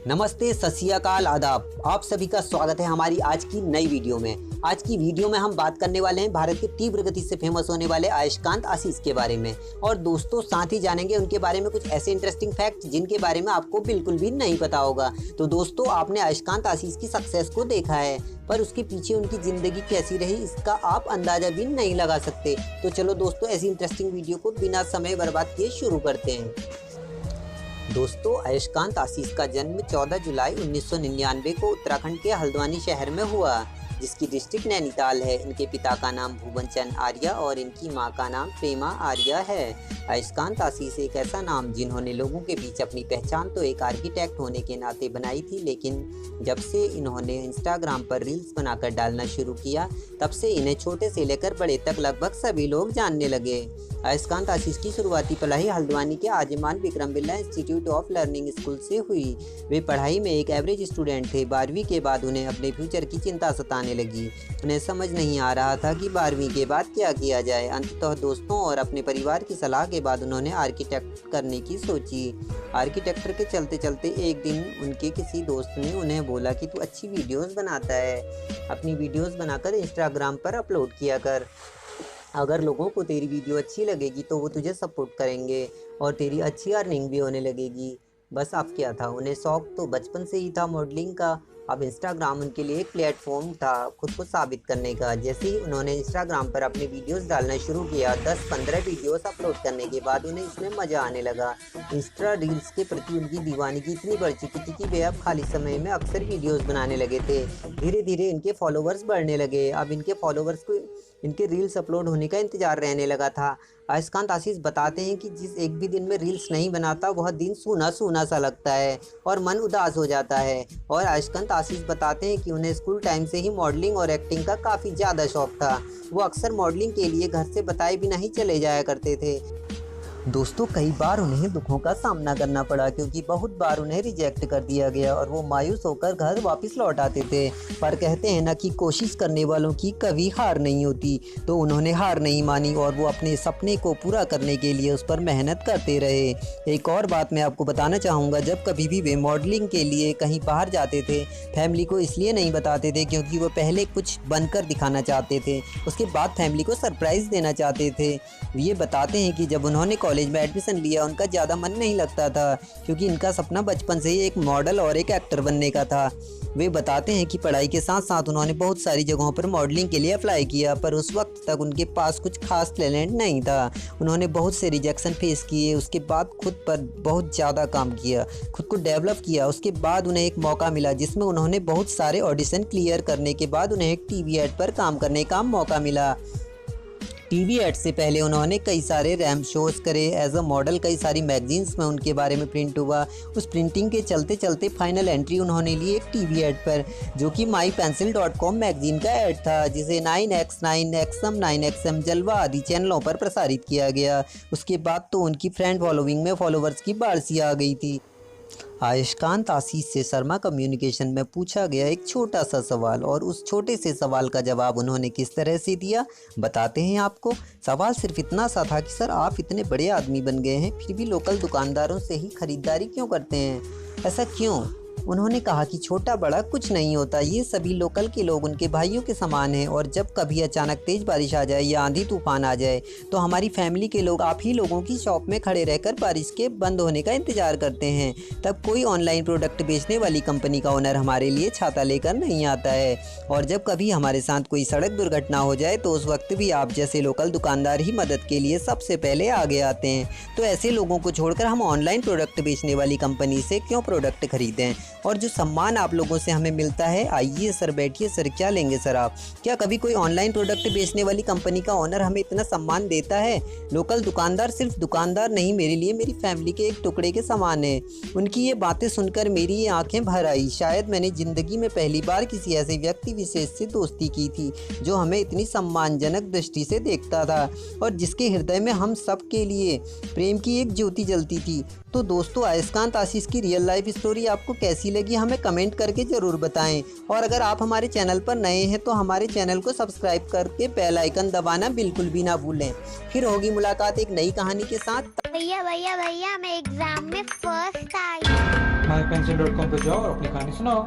नमस्ते, सत श्री अकाल, आदाब। आप सभी का स्वागत है हमारी आज की नई वीडियो में। आज की वीडियो में हम बात करने वाले हैं भारत के तीव्र गति से फेमस होने वाले अयस्कांत आशीष के बारे में। और दोस्तों, साथ ही जानेंगे उनके बारे में कुछ ऐसे इंटरेस्टिंग फैक्ट जिनके बारे में आपको बिल्कुल भी नहीं पता होगा। तो दोस्तों, आपने अयस्कांत आशीष की सक्सेस को देखा है, पर उसके पीछे उनकी जिंदगी कैसी रही इसका आप अंदाजा भी नहीं लगा सकते। तो चलो दोस्तों, ऐसी इंटरेस्टिंग वीडियो को बिना समय बर्बाद किए शुरू करते हैं। दोस्तों, अयस्कांत आशीष का जन्म 14 जुलाई 1999 को उत्तराखंड के हल्द्वानी शहर में हुआ, जिसकी डिस्ट्रिक्ट नैनीताल है। इनके पिता का नाम भुवन चंद आर्या और इनकी मां का नाम प्रेमा आर्या है। अयस्कांत आशीष एक ऐसा नाम जिन्होंने लोगों के बीच अपनी पहचान तो एक आर्किटेक्ट होने के नाते बनाई थी, लेकिन जब से इन्होंने इंस्टाग्राम पर रील्स बनाकर डालना शुरू किया, तब से इन्हें छोटे से लेकर बड़े तक लगभग सभी लोग जानने लगे। अयस्कांत आशीष की शुरुआती पढ़ाई हल्द्वानी के आजमान Vikram Birla Institute of Learning School से हुई। वे पढ़ाई में एक एवरेज स्टूडेंट थे। 12वीं के बाद उन्हें अपने फ्यूचर की चिंता सताने लगी। उन्हें समझ नहीं आ रहा था कि 12वीं के बाद क्या किया जाए। अंततः दोस्तों और अपने परिवार की सलाह के बाद उन्होंने आर्किटेक्ट करने की सोची। आर्किटेक्चर के चलते चलते एक दिन उनके किसी दोस्त ने उन्हें बोला कि तू अच्छी वीडियोस बनाता है, अपनी वीडियोस बनाकर इंस्टाग्राम पर अपलोड किया कर। अगर लोगों को तेरी वीडियो अच्छी लगेगी तो वो तुझे सपोर्ट करेंगे और तेरी अच्छी अर्निंग भी होने लगेगी। बस अब क्या था, उन्हें शौक तो बचपन से ही था मॉडलिंग का। अब इंस्टाग्राम उनके लिए एक प्लेटफॉर्म था खुद को साबित करने का। जैसे ही उन्होंने इंस्टाग्राम पर अपने वीडियोस डालना शुरू किया, 10-15 वीडियोस अपलोड करने के बाद उन्हें इसमें मज़ा आने लगा। इंस्टा रील्स के प्रति उनकी दीवानगी इतनी बढ़ चुकी थी कि वे अब खाली समय में अक्सर वीडियोस बनाने लगे थे। धीरे धीरे इनके फॉलोवर्स बढ़ने लगे। अब इनके फॉलोवर्स को इनके रील्स अपलोड होने का इंतजार रहने लगा था। अयस्कांत आशीष बताते हैं कि जिस एक भी दिन में रील्स नहीं बनाता, वह दिन सूना सूना सा लगता है और मन उदास हो जाता है। और अयस्कांत आशीष बताते हैं कि उन्हें स्कूल टाइम से ही मॉडलिंग और एक्टिंग का काफ़ी ज़्यादा शौक था। वो अक्सर मॉडलिंग के लिए घर से बताए बिना ही चले जाया करते थे। दोस्तों, कई बार उन्हें दुखों का सामना करना पड़ा, क्योंकि बहुत बार उन्हें रिजेक्ट कर दिया गया और वो मायूस होकर घर वापस लौट आते थे। पर कहते हैं ना कि कोशिश करने वालों की कभी हार नहीं होती। तो उन्होंने हार नहीं मानी और वो अपने सपने को पूरा करने के लिए उस पर मेहनत करते रहे। एक और बात मैं आपको बताना चाहूँगा, जब कभी भी वे मॉडलिंग के लिए कहीं बाहर जाते थे, फैमिली को इसलिए नहीं बताते थे क्योंकि वो पहले कुछ बनकर दिखाना चाहते थे, उसके बाद फैमिली को सरप्राइज़ देना चाहते थे। ये बताते हैं कि जब उन्होंने कॉलेज में एडमिशन लिया, उनका ज़्यादा मन नहीं लगता था, क्योंकि इनका सपना बचपन से ही एक मॉडल और एक एक्टर बनने का था। वे बताते हैं कि पढ़ाई के साथ साथ उन्होंने बहुत सारी जगहों पर मॉडलिंग के लिए अप्लाई किया, पर उस वक्त तक उनके पास कुछ खास टैलेंट नहीं था। उन्होंने बहुत से रिजेक्शन फेस किए। उसके बाद खुद पर बहुत ज़्यादा काम किया, खुद को डेवलप किया। उसके बाद उन्हें एक मौका मिला जिसमें उन्होंने बहुत सारे ऑडिशन क्लियर करने के बाद उन्हें एक टीवी एड पर काम करने का मौका मिला। टीवी एड से पहले उन्होंने कई सारे रैम्प शोज़ करे एज अ मॉडल। कई सारी मैगजीन्स में उनके बारे में प्रिंट हुआ। उस प्रिंटिंग के चलते चलते फाइनल एंट्री उन्होंने ली एक टीवी एड पर, जो कि mypencil.com मैगजीन का एड था, जिसे 9X9, XM, 9XM, जलवा आदि चैनलों पर प्रसारित किया गया। उसके बाद तो उनकी फ्रेंड फॉलोइंग में फॉलोवर्स की बाढ़ सी आ गई थी। अयस्कांत आशीष से शर्मा कम्युनिकेशन में पूछा गया एक छोटा सा सवाल, और उस छोटे से सवाल का जवाब उन्होंने किस तरह से दिया, बताते हैं आपको। सवाल सिर्फ इतना सा था कि सर, आप इतने बड़े आदमी बन गए हैं, फिर भी लोकल दुकानदारों से ही खरीदारी क्यों करते हैं, ऐसा क्यों? उन्होंने कहा कि छोटा बड़ा कुछ नहीं होता, ये सभी लोकल के लोग उनके भाइयों के समान हैं, और जब कभी अचानक तेज़ बारिश आ जाए या आंधी तूफान आ जाए तो हमारी फैमिली के लोग आप ही लोगों की शॉप में खड़े रहकर बारिश के बंद होने का इंतज़ार करते हैं। तब कोई ऑनलाइन प्रोडक्ट बेचने वाली कंपनी का ओनर हमारे लिए छाता लेकर नहीं आता है, और जब कभी हमारे साथ कोई सड़क दुर्घटना हो जाए तो उस वक्त भी आप जैसे लोकल दुकानदार ही मदद के लिए सबसे पहले आगे आते हैं। तो ऐसे लोगों को छोड़कर हम ऑनलाइन प्रोडक्ट बेचने वाली कंपनी से क्यों प्रोडक्ट खरीदें? और जो सम्मान आप लोगों से हमें मिलता है, आइए सर, बैठिए सर, क्या लेंगे सर आप? क्या कभी कोई ऑनलाइन प्रोडक्ट बेचने वाली कंपनी का ओनर हमें इतना सम्मान देता है? लोकल दुकानदार सिर्फ दुकानदार नहीं, मेरे लिए मेरी फैमिली के एक टुकड़े के समान है। उनकी ये बातें सुनकर मेरी ये आंखें भर आई। शायद मैंने ज़िंदगी में पहली बार किसी ऐसे व्यक्ति विशेष से दोस्ती की थी जो हमें इतनी सम्मानजनक दृष्टि से देखता था और जिसके हृदय में हम सब के लिए प्रेम की एक ज्योति जलती थी। तो दोस्तों, अयस्कांत आशीष की रियल लाइफ स्टोरी आपको कैसी लगी हमें कमेंट करके ज़रूर बताएं। और अगर आप हमारे चैनल पर नए हैं तो हमारे चैनल को सब्सक्राइब करके बेल आइकन दबाना बिल्कुल भी ना भूलें। फिर होगी मुलाकात एक नई कहानी के साथ। भैया भैया भैया, मैं एग्जाम में फर्स्ट आई। mypencil.com पे जाओ और अपनी कहानी सुनाओ।